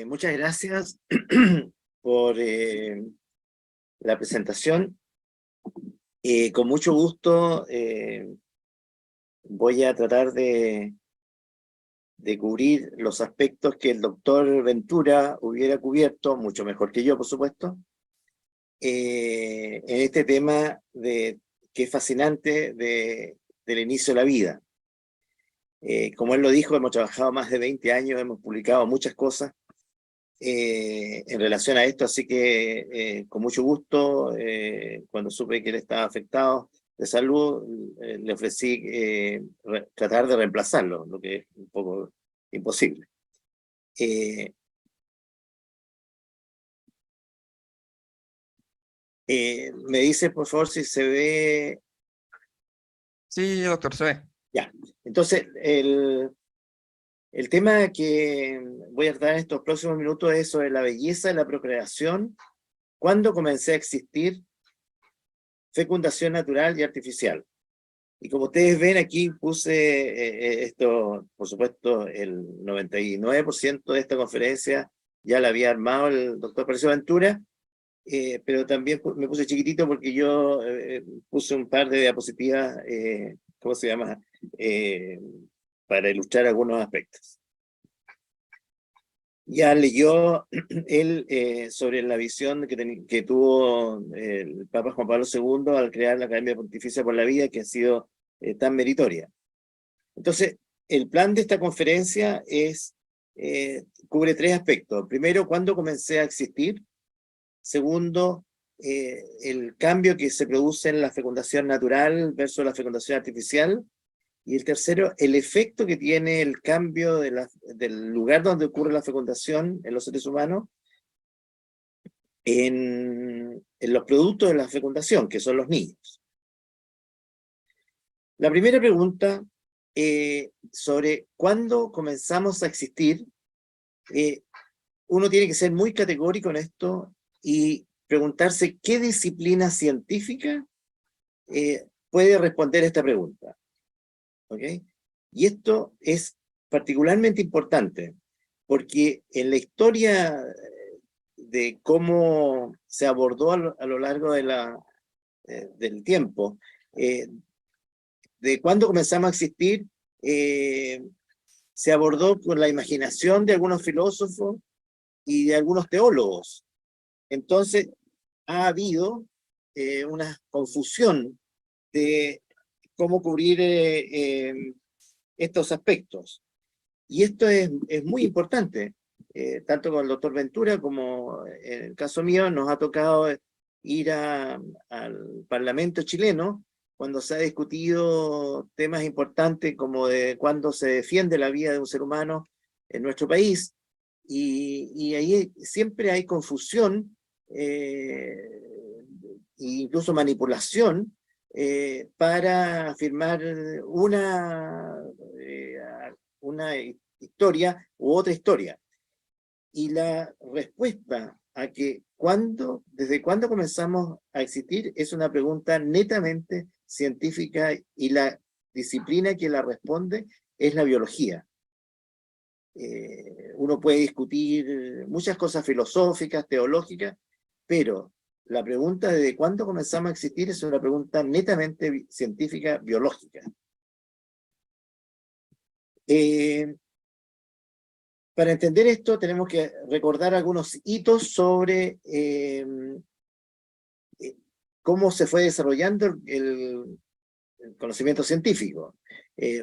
Muchas gracias por la presentación. Con mucho gusto voy a tratar de cubrir los aspectos que el doctor Ventura hubiera cubierto, mucho mejor que yo, por supuesto, en este tema que es fascinante del inicio de la vida. Como él lo dijo, hemos trabajado más de 20 años, hemos publicado muchas cosas en relación a esto, así que con mucho gusto, cuando supe que él estaba afectado de salud, le ofrecí tratar de reemplazarlo, lo que es un poco imposible. Me dice, por favor, si se ve. Sí, doctor, se ve. Ya, entonces el tema que voy a tratar en estos próximos minutos es sobre la belleza de la procreación, cuándo comencé a existir, fecundación natural y artificial. Y como ustedes ven, aquí puse esto, por supuesto, el 99% de esta conferencia ya la había armado el doctor Patricio Ventura, pero también me puse chiquitito porque yo puse un par de diapositivas, ¿cómo se llama?, para ilustrar algunos aspectos. Ya leyó él sobre la visión que tuvo el Papa Juan Pablo II al crear la Academia Pontificia por la Vida, que ha sido tan meritoria. Entonces, el plan de esta conferencia cubre tres aspectos. Primero, ¿cuándo comencé a existir? Segundo, el cambio que se produce en la fecundación natural versus la fecundación artificial. Y el tercero, el efecto que tiene el cambio del lugar donde ocurre la fecundación en los seres humanos en los productos de la fecundación, que son los niños. La primera pregunta sobre cuándo comenzamos a existir, uno tiene que ser muy categórico en esto y preguntarse qué disciplina científica puede responder a esta pregunta. ¿Okay? Y esto es particularmente importante porque en la historia de cómo se abordó a lo largo del tiempo, de cuándo comenzamos a existir, se abordó con la imaginación de algunos filósofos y de algunos teólogos. Entonces ha habido una confusión de cómo cubrir estos aspectos. Y esto es muy importante, tanto con el doctor Ventura como en el caso mío, nos ha tocado ir al Parlamento chileno cuando se ha discutido temas importantes como de cuándo se defiende la vida de un ser humano en nuestro país, y ahí siempre hay confusión, incluso manipulación, para afirmar una historia u otra historia. Y la respuesta a que desde cuándo comenzamos a existir es una pregunta netamente científica, y la disciplina que la responde es la biología. Uno puede discutir muchas cosas filosóficas, teológicas, pero la pregunta de ¿desde cuándo comenzamos a existir? Es una pregunta netamente científica, biológica. Para entender esto tenemos que recordar algunos hitos sobre cómo se fue desarrollando el conocimiento científico.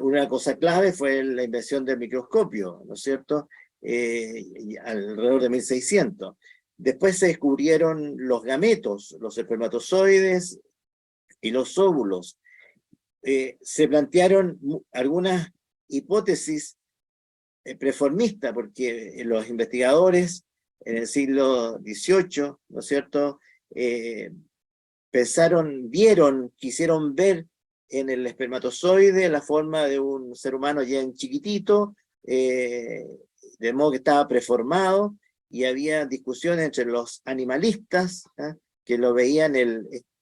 Una cosa clave fue la invención del microscopio, ¿no es cierto?, alrededor de 1600. Después se descubrieron los gametos, los espermatozoides y los óvulos. Se plantearon algunas hipótesis preformistas, porque los investigadores en el siglo XVIII, ¿no es cierto?, quisieron ver en el espermatozoide la forma de un ser humano ya en chiquitito, de modo que estaba preformado, y había discusiones entre los animalistas, que lo veían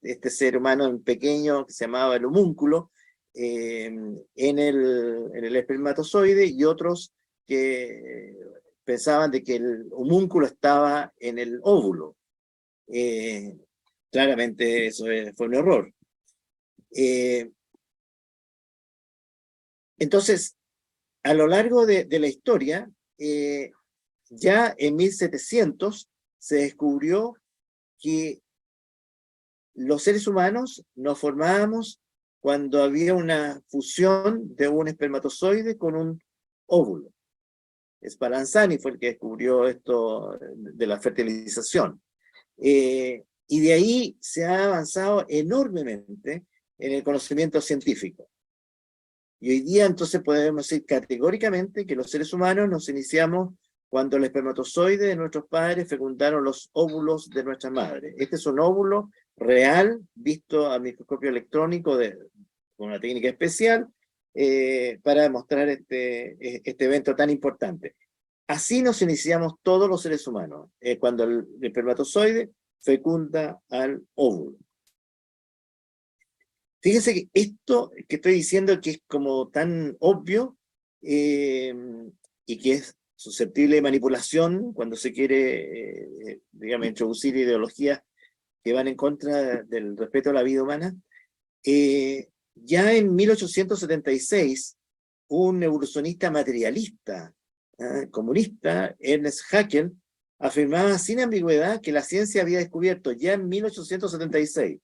este ser humano en pequeño, que se llamaba el homúnculo, en el espermatozoide, y otros que pensaban de que el homúnculo estaba en el óvulo. Claramente eso fue un error. Entonces, a lo largo de la historia, ya en 1700 se descubrió que los seres humanos nos formábamos cuando había una fusión de un espermatozoide con un óvulo. Spallanzani fue el que descubrió esto de la fertilización. Y de ahí se ha avanzado enormemente en el conocimiento científico. Y hoy día entonces podemos decir categóricamente que los seres humanos nos iniciamos cuando el espermatozoide de nuestros padres fecundaron los óvulos de nuestras madres. Este es un óvulo real, visto a microscopio electrónico con una técnica especial, para demostrar este evento tan importante. Así nos iniciamos todos los seres humanos, cuando el espermatozoide fecunda al óvulo. Fíjense que esto que estoy diciendo, que es como tan obvio, y que es susceptible de manipulación cuando se quiere, digamos, introducir ideologías que van en contra del respeto a la vida humana. Ya en 1876, un evolucionista materialista, comunista, Ernest Haeckel, afirmaba sin ambigüedad que la ciencia había descubierto ya en 1876,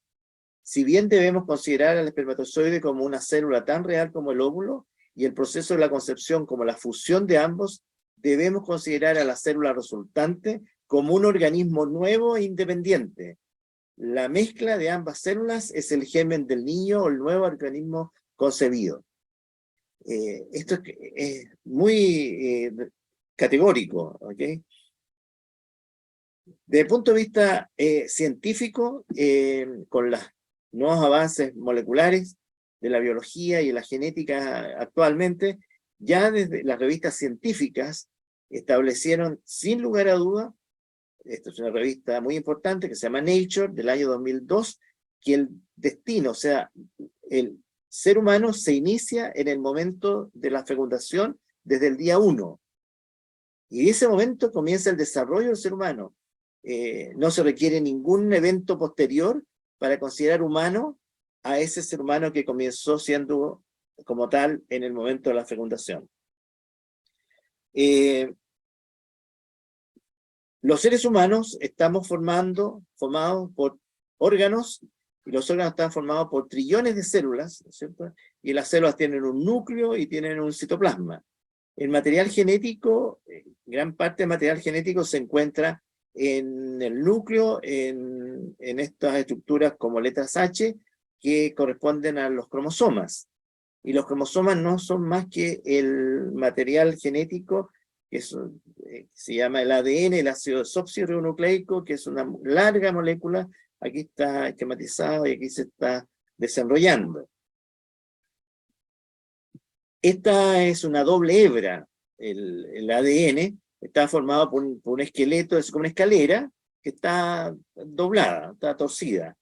si bien debemos considerar al espermatozoide como una célula tan real como el óvulo, y el proceso de la concepción como la fusión de ambos, debemos considerar a la célula resultante como un organismo nuevo e independiente. La mezcla de ambas células es el germen del niño o el nuevo organismo concebido. Esto es muy categórico, ¿ok? Desde el punto de vista científico, con los nuevos avances moleculares de la biología y de la genética actualmente, ya desde las revistas científicas establecieron sin lugar a duda, esta es una revista muy importante que se llama Nature, del año 2002, que el destino, o sea, el ser humano se inicia en el momento de la fecundación desde el día 1. Y de ese momento comienza el desarrollo del ser humano. No se requiere ningún evento posterior para considerar humano a ese ser humano que comenzó siendo como tal en el momento de la fecundación. Los seres humanos estamos formados por órganos, y los órganos están formados por trillones de células, ¿no es cierto? Y las células tienen un núcleo y tienen un citoplasma. El material genético, gran parte del material genético se encuentra en el núcleo, en estas estructuras como letras H, que corresponden a los cromosomas. Y los cromosomas no son más que el material genético que se llama el ADN, el ácido desoxirribonucleico, que es una larga molécula. Aquí está esquematizado y aquí se está desarrollando. Esta es una doble hebra. El ADN está formado por un esqueleto, es como una escalera que está doblada, está torcida.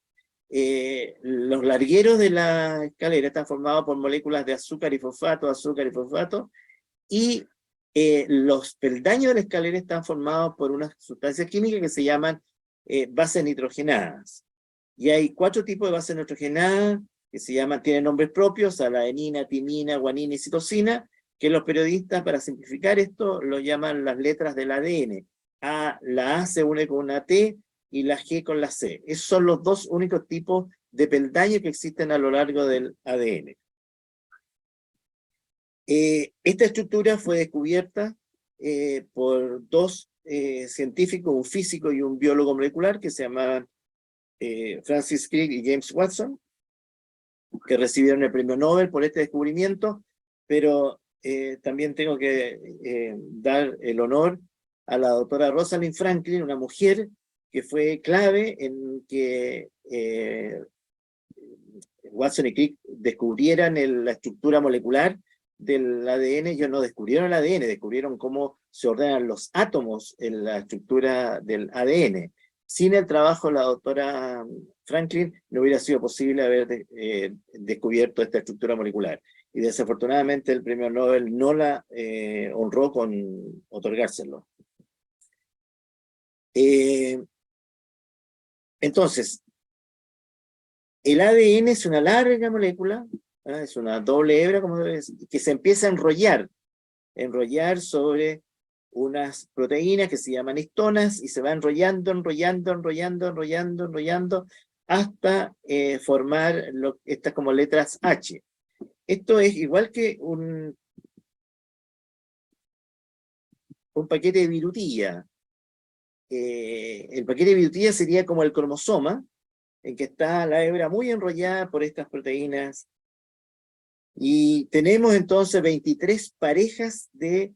Los largueros de la escalera están formados por moléculas de azúcar y fosfato, y los peldaños de la escalera están formados por unas sustancias químicas que se llaman bases nitrogenadas. Y hay 4 tipos de bases nitrogenadas que tienen nombres propios: adenina, timina, guanina y citosina, que los periodistas, para simplificar esto, lo llaman las letras del ADN. La A se une con una T y la G con la C. Esos son los 2 únicos tipos de peldaños que existen a lo largo del ADN. Esta estructura fue descubierta por 2 científicos, un físico y un biólogo molecular, que se llamaban Francis Crick y James Watson, que recibieron el premio Nobel por este descubrimiento, pero también tengo que dar el honor a la doctora Rosalind Franklin, una mujer que fue clave en que Watson y Crick descubrieran la estructura molecular del ADN. Ellos no descubrieron el ADN, descubrieron cómo se ordenan los átomos en la estructura del ADN. Sin el trabajo de la doctora Franklin no hubiera sido posible haber descubierto esta estructura molecular. Y desafortunadamente el premio Nobel no la honró con otorgárselo. Entonces, el ADN es una larga molécula, es una doble hebra, como que se empieza a enrollar sobre unas proteínas que se llaman histonas y se va enrollando, hasta formar estas como letras H. Esto es igual que un paquete de virutilla. El paquete de virutilla sería como el cromosoma, en que está la hebra muy enrollada por estas proteínas. Y tenemos entonces 23 parejas de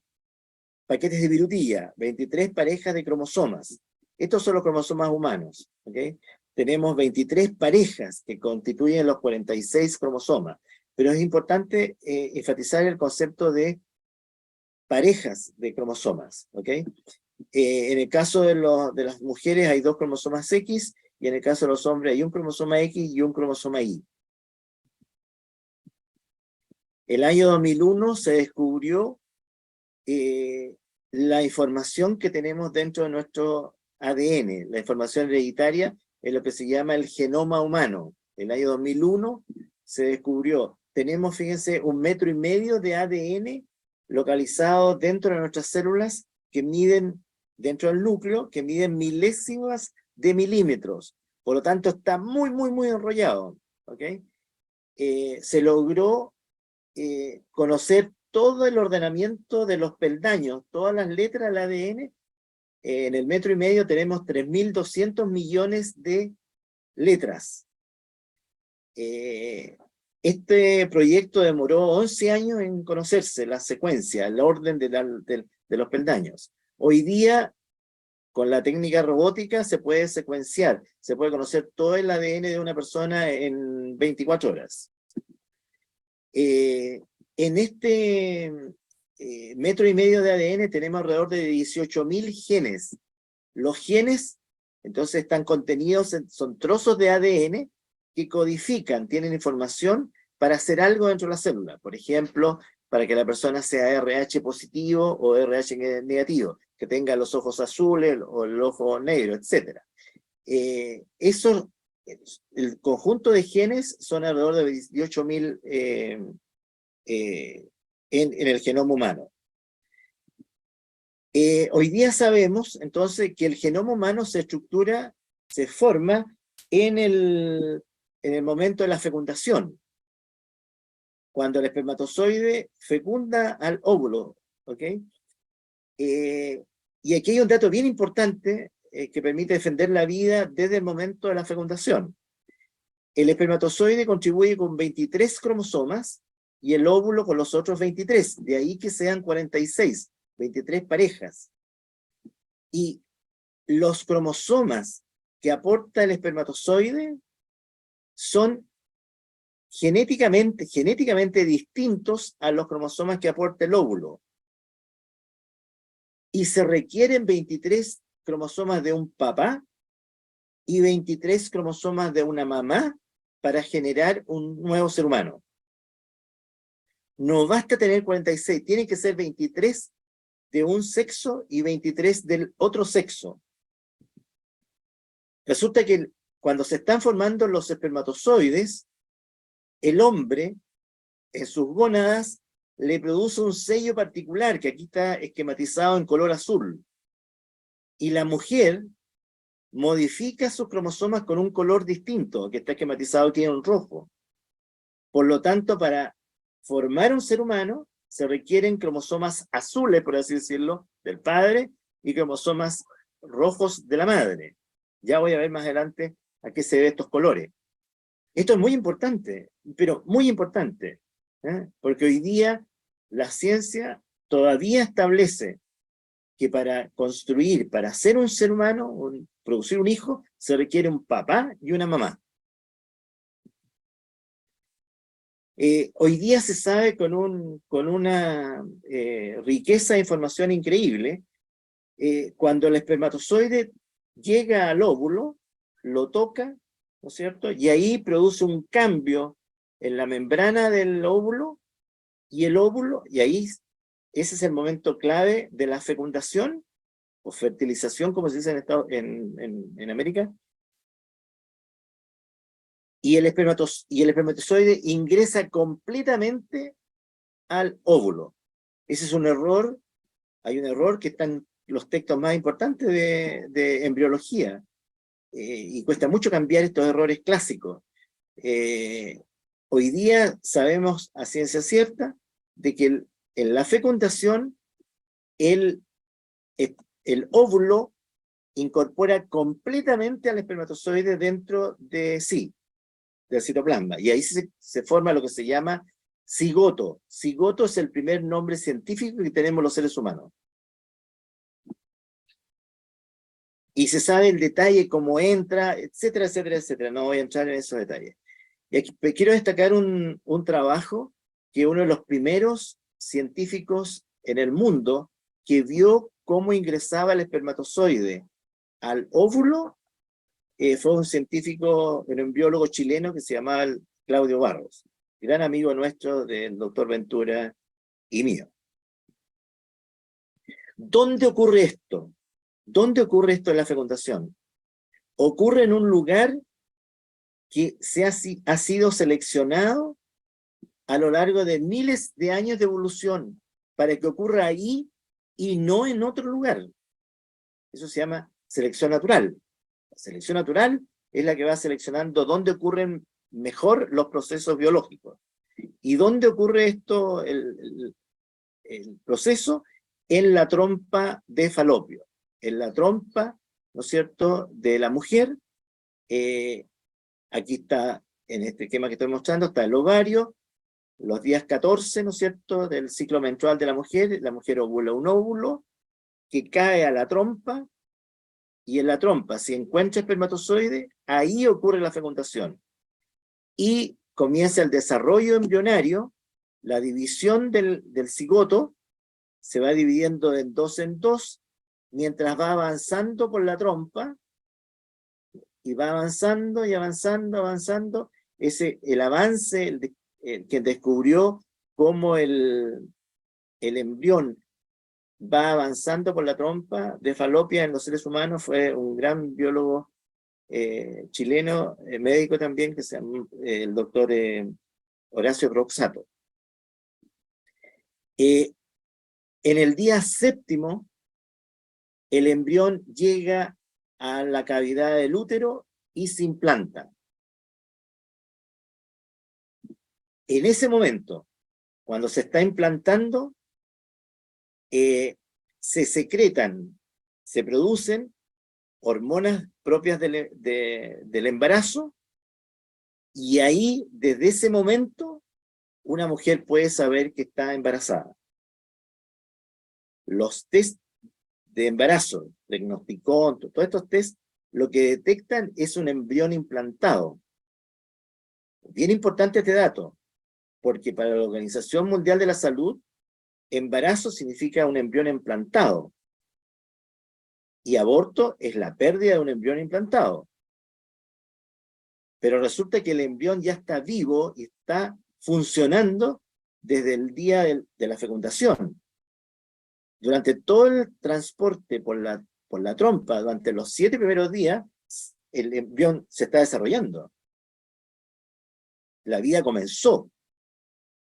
paquetes de virutilla, 23 parejas de cromosomas. Estos son los cromosomas humanos, ¿ok? Tenemos 23 parejas que constituyen los 46 cromosomas, pero es importante enfatizar el concepto de parejas de cromosomas, ¿ok? En el caso de las mujeres hay 2 cromosomas X, y en el caso de los hombres hay un cromosoma X y un cromosoma Y. El año 2001 se descubrió la información que tenemos dentro de nuestro ADN, la información hereditaria, es lo que se llama el genoma humano. El año 2001 se descubrió, tenemos, fíjense, 1,5 metros de ADN localizado dentro de nuestras células que miden, dentro del núcleo, que miden milésimas de milímetros. Por lo tanto, está muy, muy, muy enrollado. ¿Ok? Se logró conocer todo el ordenamiento de los peldaños, todas las letras del ADN. En el 1,5 metros tenemos 3.200 millones de letras. Este proyecto demoró 11 años en conocerse la secuencia, el orden de los peldaños. Hoy día, con la técnica robótica, se puede secuenciar, se puede conocer todo el ADN de una persona en 24 horas. En este 1,5 metros de ADN tenemos alrededor de 18.000 genes. Los genes, entonces, están contenidos, son trozos de ADN que codifican, tienen información para hacer algo dentro de la célula. Por ejemplo, para que la persona sea RH positivo o RH negativo, que tenga los ojos azules o el ojo negro, etc. El conjunto de genes son alrededor de 18.000 en el genoma humano. Hoy día sabemos, entonces, que el genoma humano se estructura, se forma en el momento de la fecundación, cuando el espermatozoide fecunda al óvulo, ¿ok? Y aquí hay un dato bien importante que permite defender la vida desde el momento de la fecundación. El espermatozoide contribuye con 23 cromosomas y el óvulo con los otros 23, de ahí que sean 46, 23 parejas. Y los cromosomas que aporta el espermatozoide son genéticamente distintos a los cromosomas que aporta el óvulo. Y se requieren 23 cromosomas de un papá y 23 cromosomas de una mamá para generar un nuevo ser humano. No basta tener 46, tiene que ser 23 de un sexo y 23 del otro sexo. Resulta que cuando se están formando los espermatozoides, el hombre, en sus gónadas, le produce un sello particular, que aquí está esquematizado en color azul. Y la mujer modifica sus cromosomas con un color distinto, que está esquematizado aquí en rojo. Por lo tanto, para formar un ser humano, se requieren cromosomas azules, por así decirlo, del padre, y cromosomas rojos de la madre. Ya voy a ver más adelante a qué se deben estos colores. Esto es muy importante, pero muy importante, porque hoy día la ciencia todavía establece que para construir, para ser un ser humano, producir un hijo, se requiere un papá y una mamá. Hoy día se sabe con una riqueza de información increíble. Cuando el espermatozoide llega al óvulo, lo toca, ¿no es cierto? Y ahí produce un cambio en la membrana del óvulo, y ahí ese es el momento clave de la fecundación, o fertilización, como se dice en América, y el espermatozoide ingresa completamente al óvulo. Ese es un error, hay un error que está en los textos más importantes de embriología, y cuesta mucho cambiar estos errores clásicos. Hoy día sabemos a ciencia cierta de que en la fecundación el óvulo incorpora completamente al espermatozoide dentro de sí, del citoplasma, y ahí se forma lo que se llama cigoto. Cigoto es el primer nombre científico que tenemos los seres humanos. Y se sabe el detalle, cómo entra, etcétera, etcétera, etcétera. No voy a entrar en esos detalles. Y aquí quiero destacar un trabajo que uno de los primeros científicos en el mundo que vio cómo ingresaba el espermatozoide al óvulo, fue un científico, un embriólogo chileno que se llamaba Claudio Barros, gran amigo nuestro del doctor Ventura y mío. ¿Dónde ocurre esto? ¿Dónde ocurre esto en la fecundación? Ocurre en un lugar que ha sido seleccionado a lo largo de miles de años de evolución para que ocurra ahí y no en otro lugar. Eso se llama selección natural. La selección natural es la que va seleccionando dónde ocurren mejor los procesos biológicos. ¿Y dónde ocurre esto, el proceso? En la trompa de Falopio. En la trompa, ¿no es cierto?, de la mujer. Aquí está, en este esquema que estoy mostrando, está el ovario, los días 14, ¿no es cierto?, del ciclo menstrual de la mujer ovula un óvulo, que cae a la trompa, y en la trompa, si encuentra espermatozoide, ahí ocurre la fecundación. Y comienza el desarrollo embrionario, la división del cigoto, se va dividiendo en dos, mientras va avanzando por la trompa, y va avanzando y avanzando, avanzando. El avance, que descubrió cómo el embrión va avanzando por la trompa de Falopia en los seres humanos, fue un gran biólogo chileno, médico también, que se llama el doctor Horacio Roxato. En el día 7, el embrión llega a la cavidad del útero y se implanta. En ese momento, cuando se está implantando, se secretan, se producen hormonas propias del embarazo, y ahí, desde ese momento, una mujer puede saber que está embarazada. Los test de embarazo, Diagnosticón, todos estos test, lo que detectan es un embrión implantado. Bien importante este dato, porque para la Organización Mundial de la Salud, embarazo significa un embrión implantado, y aborto es la pérdida de un embrión implantado. Pero resulta que el embrión ya está vivo y está funcionando desde el día de la fecundación. Durante todo el transporte por la trompa, durante los 7 primeros días, el embrión se está desarrollando. La vida comenzó,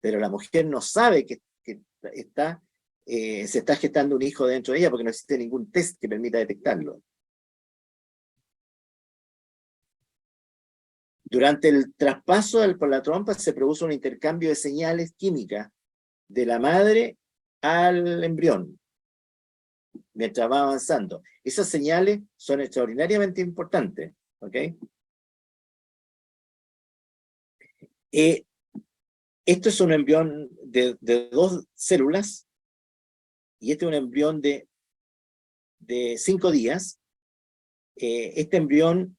pero la mujer no sabe que se está gestando un hijo dentro de ella, porque no existe ningún test que permita detectarlo. Durante el traspaso por la trompa se produce un intercambio de señales químicas de la madre al embrión, mientras va avanzando. Esas señales son extraordinariamente importantes, ¿ok? Esto es un embrión de 2 células, y este es un embrión de 5 días. Este embrión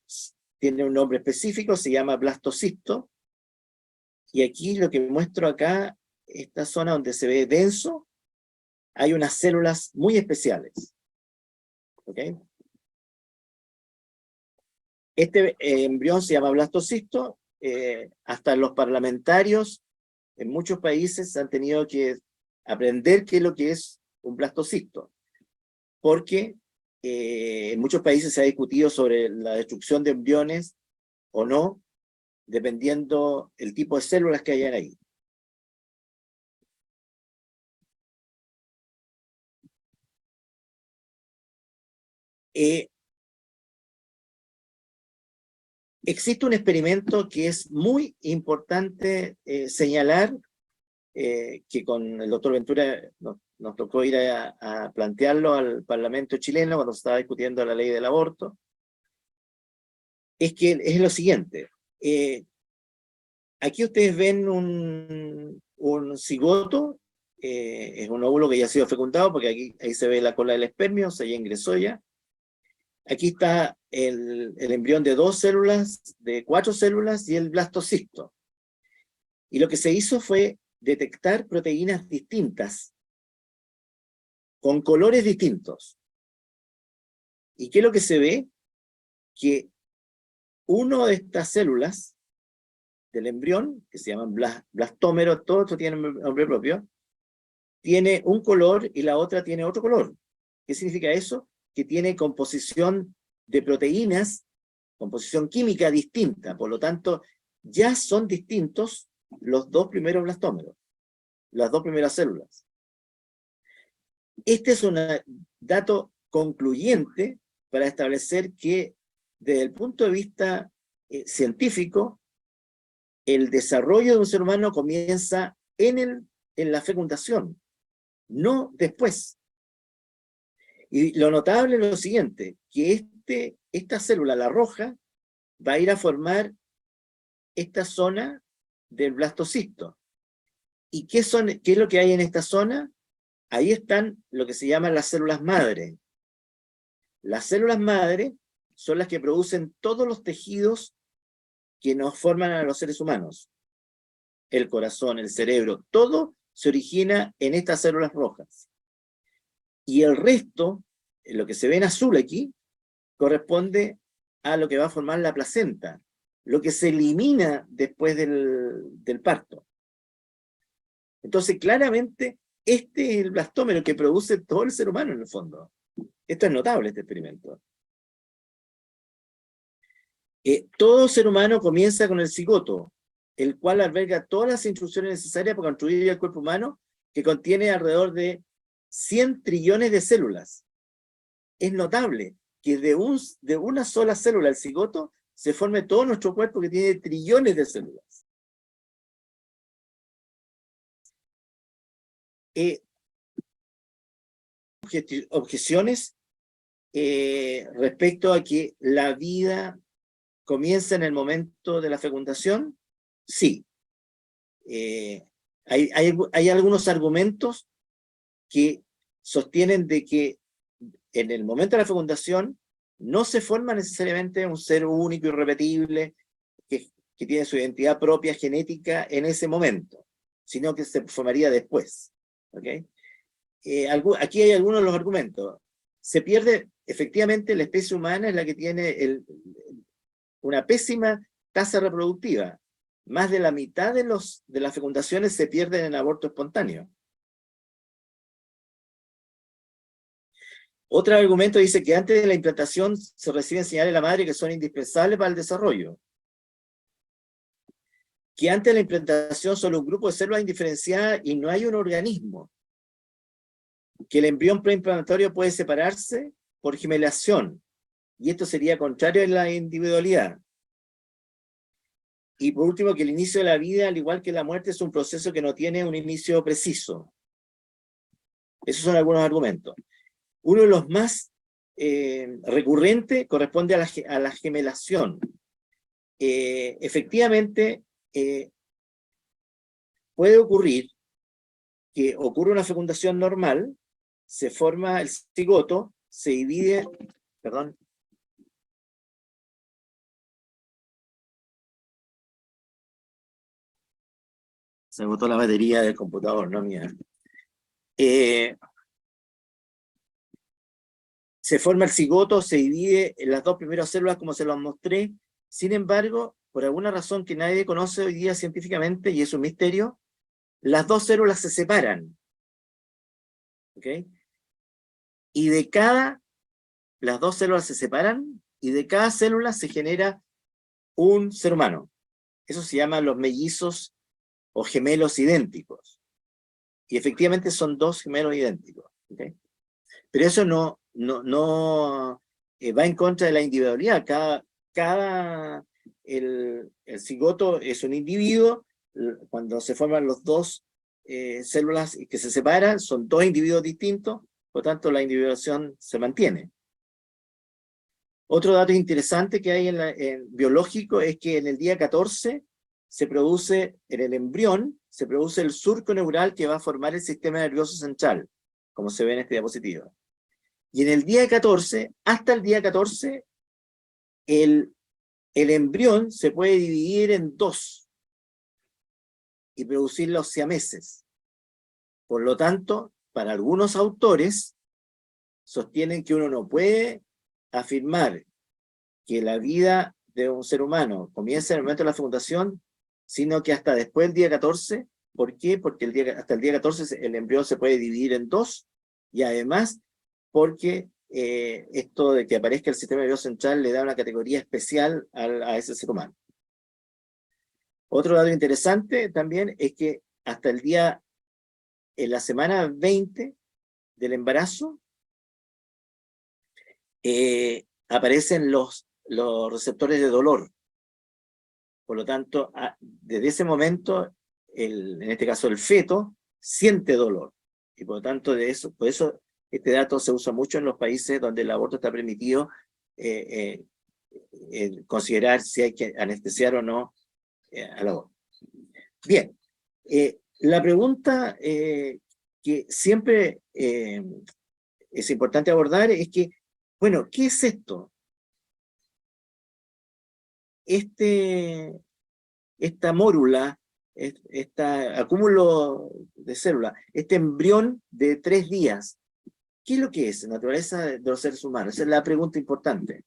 tiene un nombre específico, se llama blastocisto, y aquí lo que muestro acá, esta zona donde se ve denso, hay unas células muy especiales. ¿Ok? Este embrión se llama blastocisto. Hasta los parlamentarios en muchos países han tenido que aprender qué es lo que es un blastocisto, porque En muchos países se ha discutido sobre la destrucción de embriones o no, dependiendo el tipo de células que hayan ahí. Existe un experimento que es muy importante señalar, que con el doctor Ventura nos tocó ir a plantearlo al Parlamento chileno cuando se estaba discutiendo la ley del aborto, es que es lo siguiente. Aquí ustedes ven un cigoto, es un óvulo que ya ha sido fecundado, porque ahí se ve la cola del espermio, se ya ingresó ya. Aquí está el embrión de 2 células, de 4 células y el blastocisto. Y lo que se hizo fue detectar proteínas distintas, con colores distintos. ¿Y qué es lo que se ve? Que una de estas células del embrión, que se llaman blastómeros, todo esto tiene nombre propio, tiene un color y la otra tiene otro color. ¿Qué significa eso? Que tiene composición de proteínas, composición química distinta, por lo tanto, ya son distintos los 2 primeros blastómeros, las 2 primeras células. Este es un dato concluyente para establecer que, desde el punto de vista científico, el desarrollo de un ser humano comienza en la fecundación, no después. Y lo notable es lo siguiente, que esta célula, la roja, va a ir a formar esta zona del blastocisto. ¿Y qué es lo que hay en esta zona? Ahí están lo que se llaman las células madre. Las células madre son las que producen todos los tejidos que nos forman a los seres humanos. El corazón, el cerebro, todo se origina en estas células rojas. Y el resto, lo que se ve en azul aquí, corresponde a lo que va a formar la placenta, lo que se elimina después del parto. Entonces, claramente, este es el blastómero que produce todo el ser humano en el fondo. Esto es notable, este experimento. Todo ser humano comienza con el cigoto, el cual alberga todas las instrucciones necesarias para construir el cuerpo humano, que contiene alrededor de 100 trillones de células. Es notable que de una sola célula, el cigoto, se forme todo nuestro cuerpo, que tiene trillones de células. Objeciones respecto a que la vida comienza en el momento de la fecundación. Sí. Hay algunos argumentos que sostienen de que en el momento de la fecundación no se forma necesariamente un ser único, irrepetible, que tiene su identidad propia genética en ese momento, sino que se formaría después. ¿Okay? Aquí hay algunos de los argumentos. Se pierde, efectivamente, la especie humana es la que tiene una pésima tasa reproductiva. Más de la mitad de las fecundaciones se pierden en aborto espontáneo. Otro argumento dice que antes de la implantación se reciben señales de la madre que son indispensables para el desarrollo. Que antes de la implantación solo un grupo de células indiferenciadas y no hay un organismo. Que el embrión preimplantatorio puede separarse por gemelación, y esto sería contrario a la individualidad. Y por último, que el inicio de la vida, al igual que la muerte, es un proceso que no tiene un inicio preciso. Esos son algunos argumentos. Uno de los más recurrentes corresponde a la gemelación. Efectivamente, puede ocurrir que ocurre una fecundación normal, se forma el cigoto, se divide, perdón, se agotó la batería del computador, no mía. Se forma el cigoto, se divide en las 2 primeras células como se los mostré. Sin embargo, por alguna razón que nadie conoce hoy día científicamente, y es un misterio, las 2 células se separan. ¿Okay? Y de cada las dos células se separan y de cada célula se genera un ser humano. Eso se llama los mellizos o gemelos idénticos. Y efectivamente son dos gemelos idénticos. ¿Okay? Pero eso no va en contra de la individualidad. El cigoto es un individuo. Cuando se forman los dos células que se separan, son dos individuos distintos, por lo tanto la individuación se mantiene. Otro dato interesante que hay en biológico es que en el día 14 se produce, en el embrión, se produce el surco neural que va a formar el sistema nervioso central, como se ve en este diapositivo. Y en el día 14, hasta el día 14, el embrión se puede dividir en dos y producir los siameses. Por lo tanto, para algunos autores, sostienen que uno no puede afirmar que la vida de un ser humano comienza en el momento de la fecundación, sino que hasta después del día 14. ¿Por qué? Porque hasta el día 14 el embrión se puede dividir en dos, y además porque esto de que aparezca el sistema nervioso central le da una categoría especial a ese ser humano. Otro dato interesante también es que hasta en la semana 20 del embarazo, aparecen los receptores de dolor. Por lo tanto, desde ese momento, en este caso el feto, siente dolor. Y por lo tanto, por eso este dato se usa mucho en los países donde el aborto está permitido, considerar si hay que anestesiar o no al aborto. Bien, la pregunta que siempre es importante abordar es que, bueno, ¿qué es esto? Esta mórula, este acúmulo de células, este embrión de 3 días, ¿qué es lo que es? Naturaleza de los seres humanos. Esa es la pregunta importante.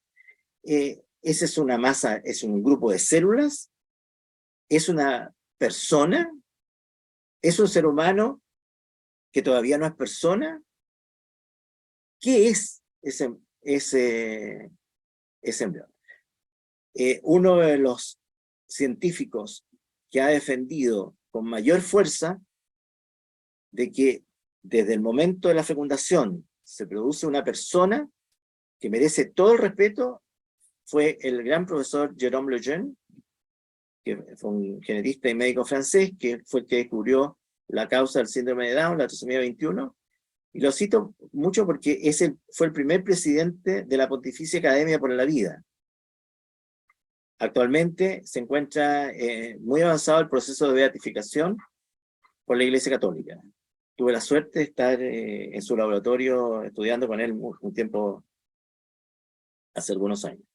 ¿Esa es una masa, es un grupo de células? ¿Es una persona? ¿Es un ser humano que todavía no es persona? ¿Qué es ese embrión? Uno de los científicos que ha defendido con mayor fuerza de que desde el momento de la fecundación se produce una persona que merece todo el respeto fue el gran profesor Jérôme Lejeune, que fue un genetista y médico francés, que fue el que descubrió la causa del síndrome de Down, la trisomía 21, y lo cito mucho porque fue el primer presidente de la Pontificia Academia por la Vida. Actualmente se encuentra muy avanzado el proceso de beatificación por la Iglesia Católica. Tuve la suerte de estar en su laboratorio estudiando con él un tiempo, hace algunos años.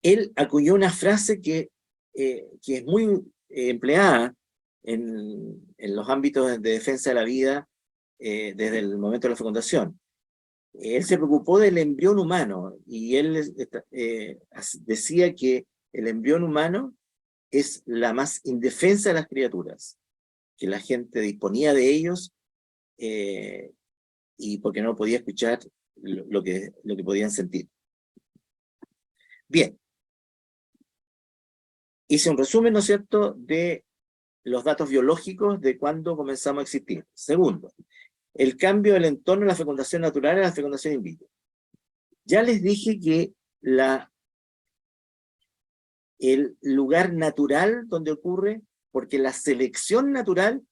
Él acuñó una frase que es muy empleada en los ámbitos de defensa de la vida desde el momento de la fecundación. Él se preocupó del embrión humano y él decía que el embrión humano es la más indefensa de las criaturas, que la gente disponía de ellos y porque no podía escuchar lo que podían sentir. Bien. Hice un resumen, ¿no es cierto?, de los datos biológicos de cuándo comenzamos a existir. Segundo, el cambio del entorno de la fecundación natural a la fecundación in vitro. Ya les dije que el lugar natural donde ocurre, porque la selección natural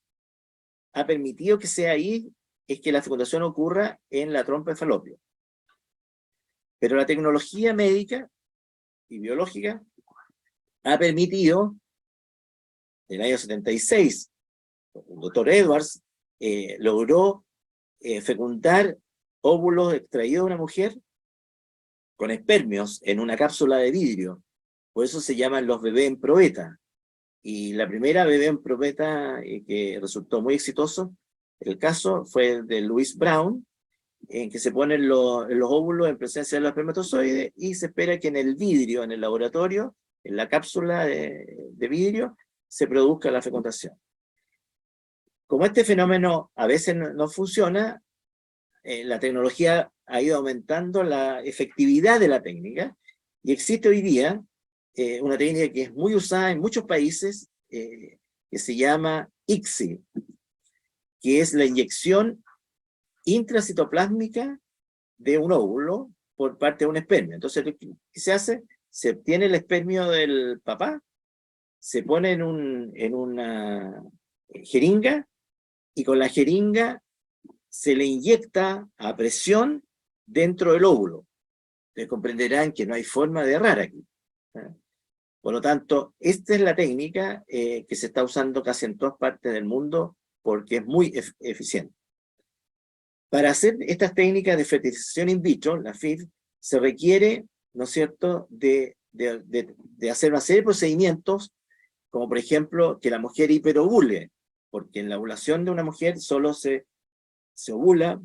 ha permitido que sea ahí, es que la fecundación ocurra en la trompa de Falopio. Pero la tecnología médica y biológica ha permitido, en el año 76, el doctor Edwards logró fecundar óvulos extraídos de una mujer con espermios en una cápsula de vidrio. Por eso se llaman los bebés en probeta. Y la primera bebé en probeta que resultó muy exitoso, el caso fue el de Louise Brown, en que se ponen los óvulos en presencia de los espermatozoides y se espera que en el vidrio, en el laboratorio, en la cápsula de vidrio, se produzca la fecundación. Como este fenómeno a veces no funciona, la tecnología ha ido aumentando la efectividad de la técnica, y existe hoy día una técnica que es muy usada en muchos países, que se llama ICSI, que es la inyección intracitoplásmica de un óvulo por parte de un espermio. Entonces, ¿qué se hace? Se obtiene el espermio del papá, se pone en una jeringa, y con la jeringa se le inyecta a presión dentro del óvulo. Ustedes comprenderán que no hay forma de errar aquí. Por lo tanto, esta es la técnica que se está usando casi en todas partes del mundo porque es muy eficiente. Para hacer estas técnicas de fertilización in vitro, la FIV, se requiere, ¿no es cierto?, de hacer una serie de procedimientos, como por ejemplo que la mujer hiperovule, porque en la ovulación de una mujer solo se ovula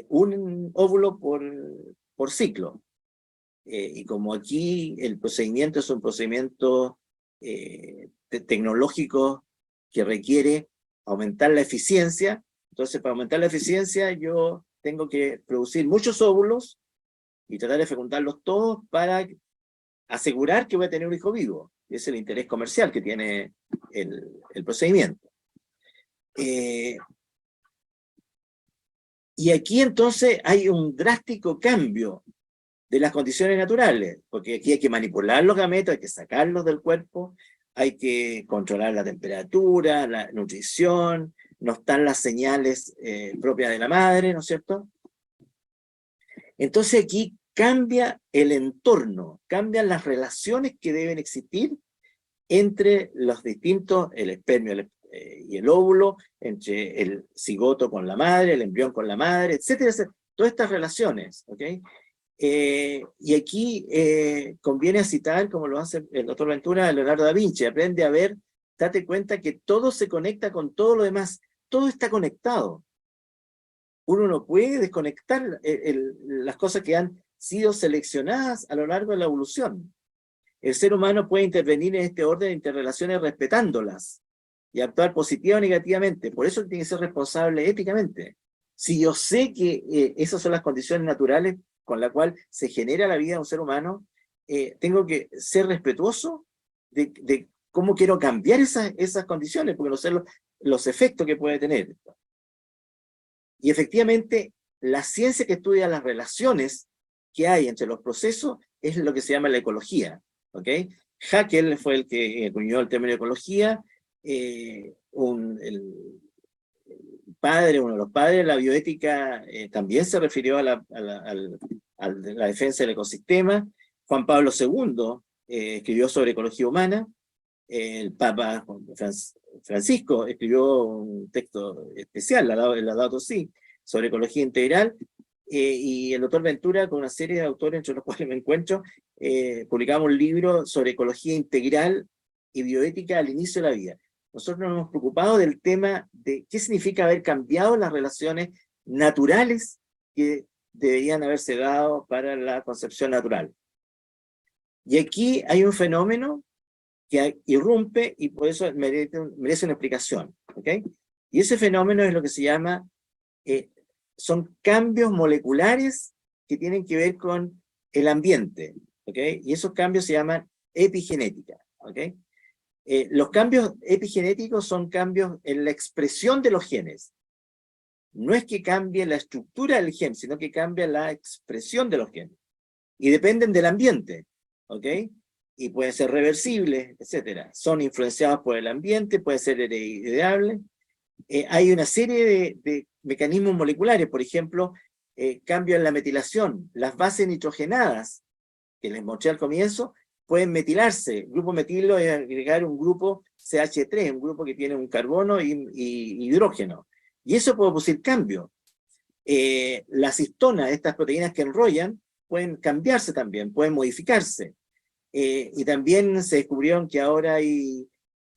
un óvulo por ciclo. Y como aquí el procedimiento es un procedimiento tecnológico que requiere aumentar la eficiencia, entonces para aumentar la eficiencia yo tengo que producir muchos óvulos y tratar de fecundarlos todos para asegurar que voy a tener un hijo vivo. Ese es el interés comercial que tiene el procedimiento. Y aquí entonces hay un drástico cambio de las condiciones naturales, porque aquí hay que manipular los gametos, hay que sacarlos del cuerpo, hay que controlar la temperatura, la nutrición, no están las señales propias de la madre, ¿no es cierto? Entonces aquí cambia el entorno, cambian las relaciones que deben existir entre los distintos, el espermio y el óvulo, entre el cigoto con la madre, el embrión con la madre, etcétera, etcétera. Todas estas relaciones, ¿ok? Y aquí conviene citar, como lo hace el doctor Ventura, Leonardo da Vinci: aprende a ver, date cuenta que todo se conecta con todo lo demás, todo está conectado. Uno no puede desconectar las cosas que han sido seleccionadas a lo largo de la evolución. El ser humano puede intervenir en este orden de interrelaciones respetándolas y actuar positiva o negativamente. Por eso tiene que ser responsable éticamente. Si yo sé que esas son las condiciones naturales con las cuales se genera la vida de un ser humano, tengo que ser respetuoso de cómo quiero cambiar esas condiciones, porque no sé los efectos que puede tener. Y efectivamente, la ciencia que estudia las relaciones que hay entre los procesos es lo que se llama la ecología. ¿Ok? Haeckel fue el que acuñó el término ecología, uno de los padres de la bioética también se refirió a la defensa del ecosistema. Juan Pablo II escribió sobre ecología humana. El Papa Francisco escribió un texto especial, la Laudato Si, sobre ecología integral, y el doctor Ventura, con una serie de autores entre los cuales me encuentro, publicamos un libro sobre ecología integral y bioética al inicio de la vida. Nosotros nos hemos preocupado del tema de qué significa haber cambiado las relaciones naturales que deberían haberse dado para la concepción natural. Y aquí hay un fenómeno que irrumpe y por eso merece una explicación. ¿Ok? Y ese fenómeno es lo que se llama, son cambios moleculares que tienen que ver con el ambiente. ¿Ok? Y esos cambios se llaman epigenética. ¿Ok? Los cambios epigenéticos son cambios en la expresión de los genes. No es que cambie la estructura del gen, sino que cambia la expresión de los genes. Y dependen del ambiente. ¿Ok? Y pueden ser reversibles, etc. Son influenciados por el ambiente, pueden ser heredables. Hay una serie de mecanismos moleculares, por ejemplo, cambio en la metilación. Las bases nitrogenadas, que les mostré al comienzo, pueden metilarse. El grupo metilo es agregar un grupo CH3, un grupo que tiene un carbono y hidrógeno. Y eso puede producir cambio. Las histonas, estas proteínas que enrollan, pueden cambiarse también, pueden modificarse. Y también se descubrieron que ahora hay,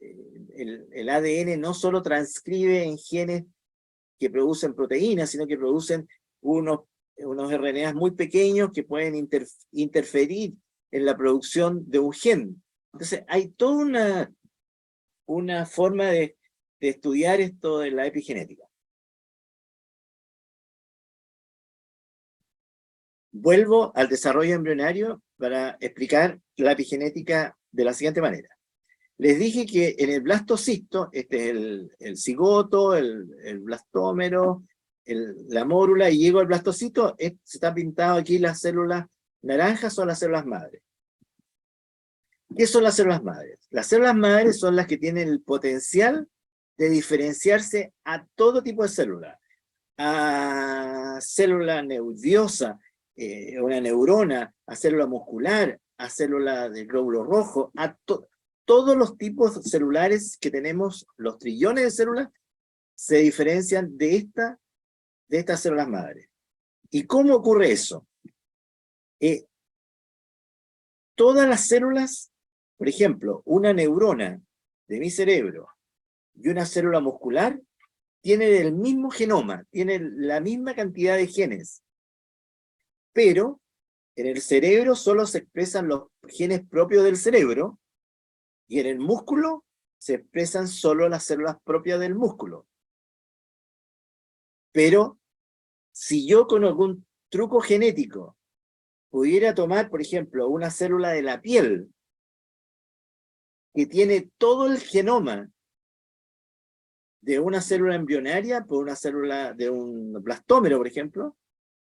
el ADN no solo transcribe en genes que producen proteínas, sino que producen unos RNAs muy pequeños que pueden interferir en la producción de un gen. Entonces hay toda una forma de estudiar esto de la epigenética. vuelvo al desarrollo embrionario para explicar la epigenética de la siguiente manera. Les dije que en el blastocisto, este es el cigoto, el blastómero, la mórula, y llego al blastocito, se está pintado aquí las células naranjas, son las células madres. ¿Qué son las células madres? Las células madres son las que tienen el potencial de diferenciarse a todo tipo de célula. A célula nerviosa, una neurona, a célula muscular, a célula del glóbulo rojo, a todos los tipos celulares que tenemos, los trillones de células, se diferencian de estas células madres. ¿Y cómo ocurre eso? Todas las células, por ejemplo, una neurona de mi cerebro y una célula muscular tienen el mismo genoma, tienen la misma cantidad de genes, pero en el cerebro solo se expresan los genes propios del cerebro y en el músculo se expresan solo las células propias del músculo. Pero si yo con algún truco genético pudiera tomar, por ejemplo, una célula de la piel que tiene todo el genoma de una célula embrionaria por una célula de un blastómero, por ejemplo,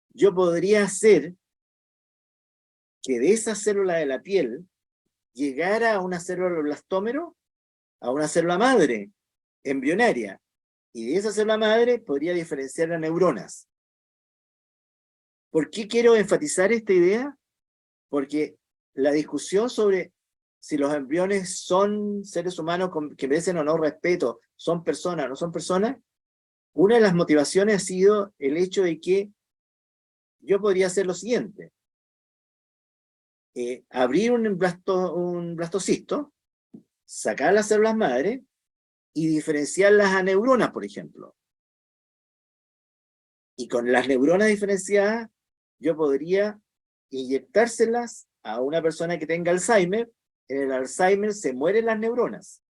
yo podría hacer que de esa célula de la piel llegara a una célula del blastómero, a una célula madre embrionaria, y de esa célula madre podría diferenciar las neuronas. ¿Por qué quiero enfatizar esta idea? Porque la discusión sobre si los embriones son seres humanos que merecen o no respeto, son personas o no son personas, una de las motivaciones ha sido el hecho de que yo podría hacer lo siguiente. Abrir un blastocisto, sacar las células madre y diferenciarlas a neuronas, por ejemplo. Y con las neuronas diferenciadas, yo podría inyectárselas a una persona que tenga Alzheimer. En el Alzheimer se mueren las neuronas,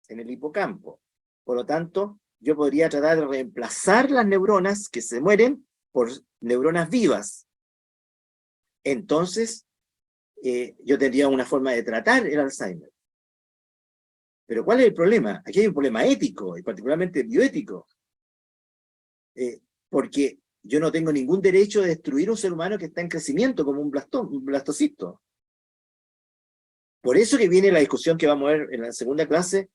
en el hipocampo. Por lo tanto, yo podría tratar de reemplazar las neuronas que se mueren por neuronas vivas. Entonces, yo tendría una forma de tratar el Alzheimer. Pero ¿cuál es el problema? Aquí hay un problema ético, y particularmente bioético. Porque yo no tengo ningún derecho de destruir un ser humano que está en crecimiento, como un blastocisto. Por eso que viene la discusión que vamos a ver en la segunda clase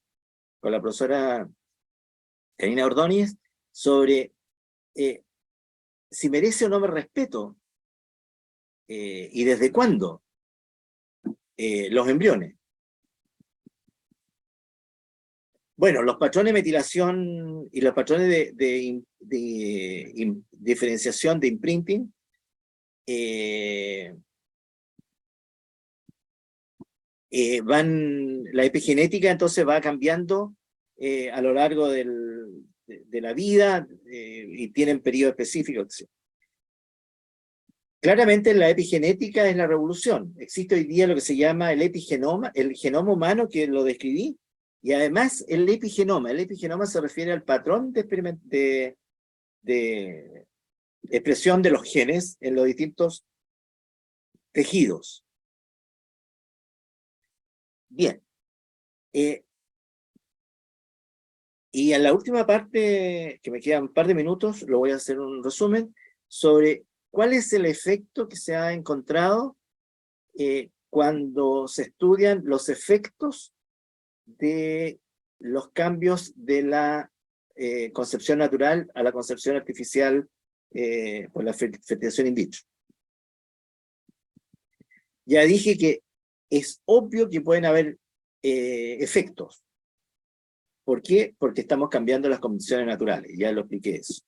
con la profesora Karina Ordóñez sobre si merece o no me respeto y desde cuándo los embriones. Bueno, los patrones de metilación y los patrones de diferenciación de imprinting la epigenética entonces va cambiando a lo largo de la vida y tienen periodos específicos. Claramente la epigenética es la revolución. Existe hoy día lo que se llama el epigenoma, el genoma humano que lo describí, y además el epigenoma. El epigenoma se refiere al patrón de expresión de los genes en los distintos tejidos. Bien. Y en la última parte, que me quedan un par de minutos, lo voy a hacer un resumen sobre cuál es el efecto que se ha encontrado cuando se estudian los efectos de los cambios de la concepción natural a la concepción artificial por la fertilización in vitro. Ya dije que es obvio que pueden haber efectos. ¿Por qué? Porque estamos cambiando las condiciones naturales, ya lo expliqué eso.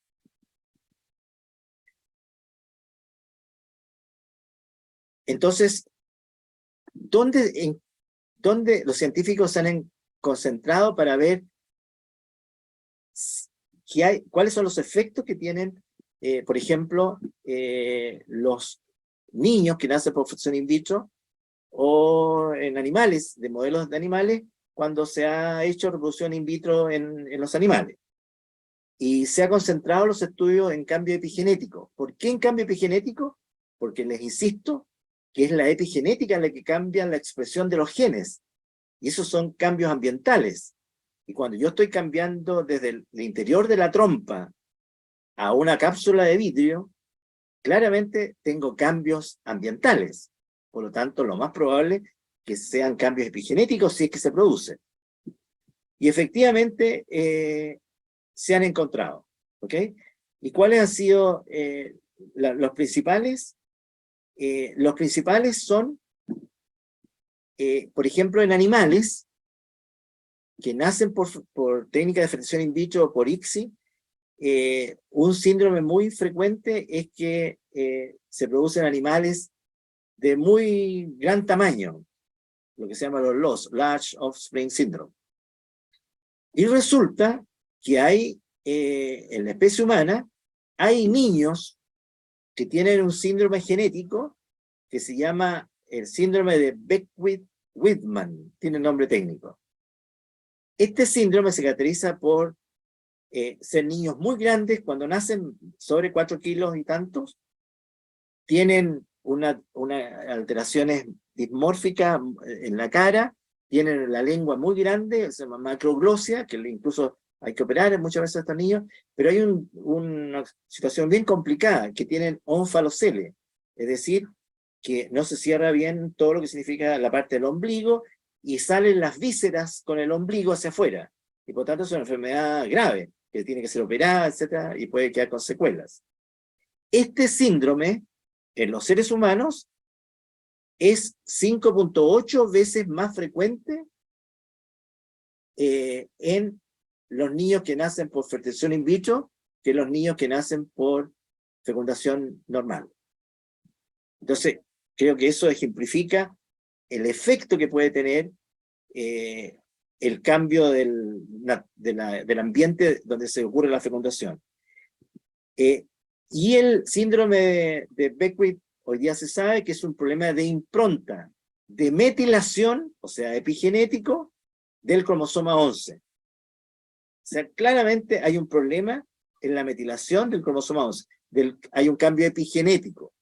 Entonces, ¿dónde los científicos se han concentrado para ver cuáles son los efectos que tienen, por ejemplo, los niños que nacen por fecundación in vitro o en animales, de modelos de animales, cuando se ha hecho reproducción in vitro en los animales? Y se ha concentrado los estudios en cambio epigenético. ¿Por qué en cambio epigenético? porque les insisto que es la epigenética la que cambia la expresión de los genes, y esos son cambios ambientales. Y cuando yo estoy cambiando desde el interior de la trompa a una cápsula de vidrio, claramente tengo cambios ambientales. Por lo tanto, lo más probable que sean cambios epigenéticos si es que se producen. Y efectivamente se han encontrado. ¿Ok? ¿Y cuáles han sido los principales? Los principales son, por ejemplo, en animales que nacen por técnica de fertilización in vitro o por ICSI, un síndrome muy frecuente es que se producen animales de muy gran tamaño, lo que se llama los LOS, Large Offspring Syndrome. Y resulta que hay, en la especie humana, hay niños que tienen un síndrome genético que se llama el síndrome de Beckwith-Whitman, tiene nombre técnico. Este síndrome se caracteriza por ser niños muy grandes, cuando nacen sobre 4 kilos y tantos, tienen una alteraciones dismórficas en la cara, tienen la lengua muy grande, se llama macroglosia, que incluso hay que operar muchas veces a estos niños, pero hay una situación bien complicada, que tienen ónfalocele, es decir, que no se cierra bien todo lo que significa la parte del ombligo, y salen las vísceras con el ombligo hacia afuera, y por tanto es una enfermedad grave, que tiene que ser operada, etcétera, y puede quedar con secuelas. Este síndrome, en los seres humanos, es 5.8 veces más frecuente en los niños que nacen por fertilización in vitro que los niños que nacen por fecundación normal. Entonces, creo que eso ejemplifica el efecto que puede tener el cambio del ambiente donde se ocurre la fecundación. Y el síndrome de Beckwith, hoy día se sabe que es un problema de impronta, de metilación, o sea, epigenético, del cromosoma 11. O sea, claramente hay un problema en la metilación del cromosoma 11. Hay un cambio epigenético.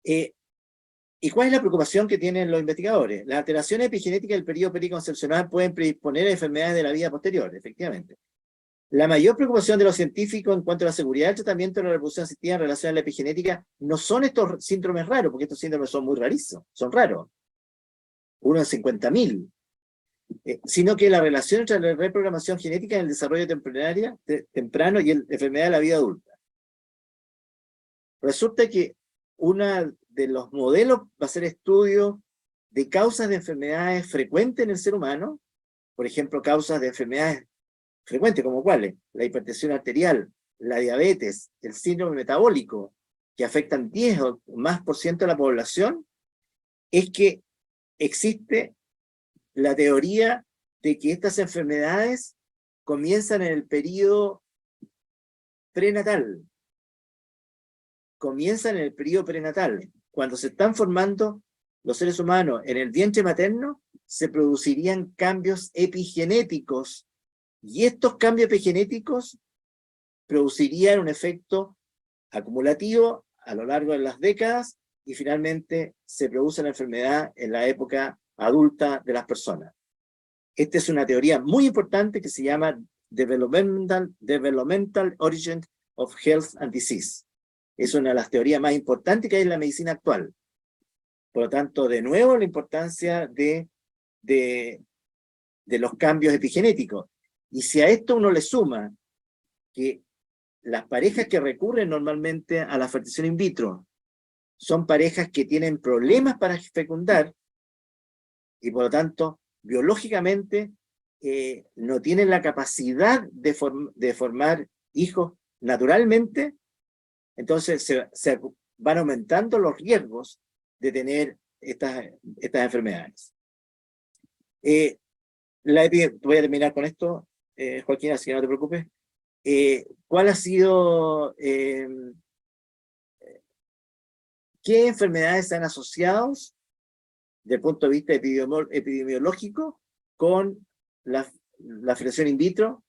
¿Y cuál es la preocupación que tienen los investigadores? Las alteraciones epigenéticas del periodo periconcepcional pueden predisponer a enfermedades de la vida posterior, efectivamente. La mayor preocupación de los científicos en cuanto a la seguridad del tratamiento de la reproducción asistida en relación a la epigenética no son estos síndromes raros, porque estos síndromes son muy rarísimos, son raros, uno en 50.000, sino que la relación entre la reprogramación genética y el desarrollo temprano y la enfermedad de la vida adulta. Resulta que uno de los modelos va a ser estudio de causas de enfermedades frecuentes en el ser humano, por ejemplo, causas de enfermedades frecuentes, como cuáles: la hipertensión arterial, la diabetes, el síndrome metabólico, que afectan 10 o más por ciento de la población, es que existe la teoría de que estas enfermedades comienzan en el periodo prenatal. Comienzan en el periodo prenatal. Cuando se están formando los seres humanos en el vientre materno, se producirían cambios epigenéticos. Y estos cambios epigenéticos producirían un efecto acumulativo a lo largo de las décadas y finalmente se produce la enfermedad en la época adulta de las personas. Esta es una teoría muy importante que se llama Developmental Origin of Health and Disease. Es una de las teorías más importantes que hay en la medicina actual. Por lo tanto, de nuevo, la importancia de los cambios epigenéticos. Y si a esto uno le suma que las parejas que recurren normalmente a la fertilización in vitro son parejas que tienen problemas para fecundar y por lo tanto biológicamente no tienen la capacidad de formar hijos naturalmente, entonces se van aumentando los riesgos de tener estas enfermedades. Voy a terminar con esto, Joaquín, así que no te preocupes. ¿Cuál ha sido, qué enfermedades se han asociado desde el punto de vista epidemiológico con la fertilización in vitro?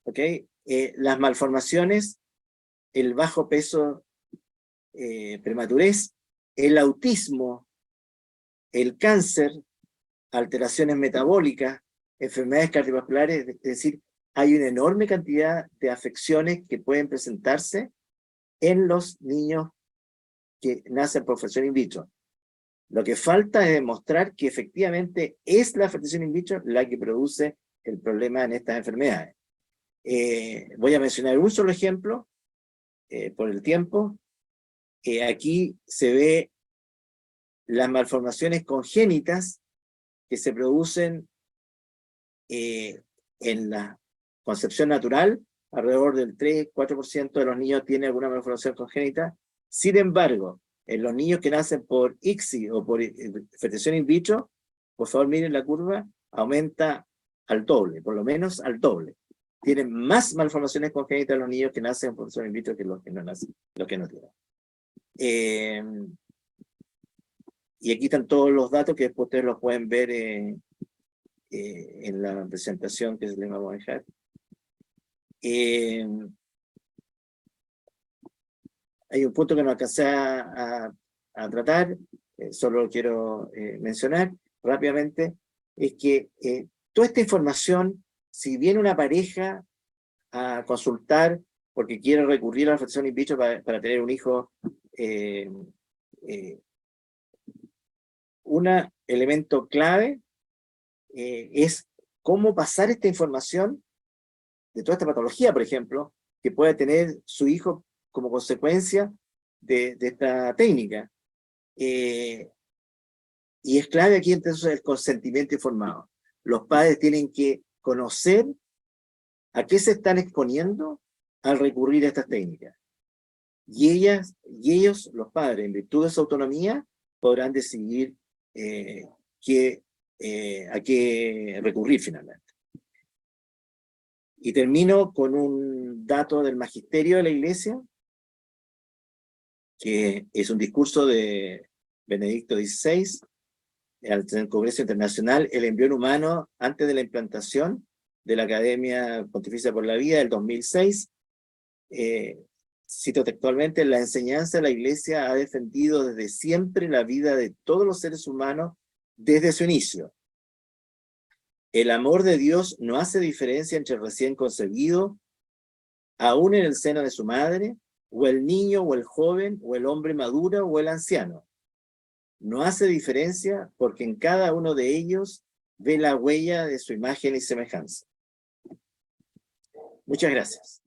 ¿Okay? Las malformaciones el bajo peso, prematurez, el autismo, el cáncer, alteraciones metabólicas, enfermedades cardiovasculares, es decir, hay una enorme cantidad de afecciones que pueden presentarse en los niños que nacen por fertilización in vitro. Lo que falta es demostrar que efectivamente es la fertilización in vitro la que produce el problema en estas enfermedades. Voy a mencionar un solo ejemplo, por el tiempo. Aquí se ve las malformaciones congénitas que se producen en la concepción natural. Alrededor del 3-4% de los niños tienen alguna malformación congénita. Sin embargo, en los niños que nacen por ICSI o por fertilización in vitro, por favor miren la curva, aumenta al doble, por lo menos al doble. Tienen más malformaciones congénitas los niños que nacen por fertilización in vitro que los que no nacen, los que no tienen. Y aquí están todos los datos que después ustedes los pueden ver en la presentación que les vamos a dejar. Hay un punto que no alcancé a tratar, solo lo quiero mencionar rápidamente, es que toda esta información, si viene una pareja a consultar porque quiere recurrir a la fertilización in vitro para tener un hijo, un elemento clave es cómo pasar esta información de toda esta patología, por ejemplo, que puede tener su hijo como consecuencia de esta técnica. Y es clave aquí entonces el consentimiento informado. Los padres tienen que conocer a qué se están exponiendo al recurrir a estas técnicas. Y ellos, los padres, en virtud de su autonomía, podrán decidir a qué recurrir finalmente. Y termino con un dato del magisterio de la Iglesia, que es un discurso de Benedicto XVI, al Congreso Internacional, el embrión humano antes de la implantación de la Academia Pontificia por la Vida del 2006. Cito textualmente: la enseñanza de la Iglesia ha defendido desde siempre la vida de todos los seres humanos desde su inicio. El amor de Dios no hace diferencia entre el recién concebido, aún en el seno de su madre, o el niño, o el joven, o el hombre maduro, o el anciano. No hace diferencia porque en cada uno de ellos ve la huella de su imagen y semejanza. Muchas gracias.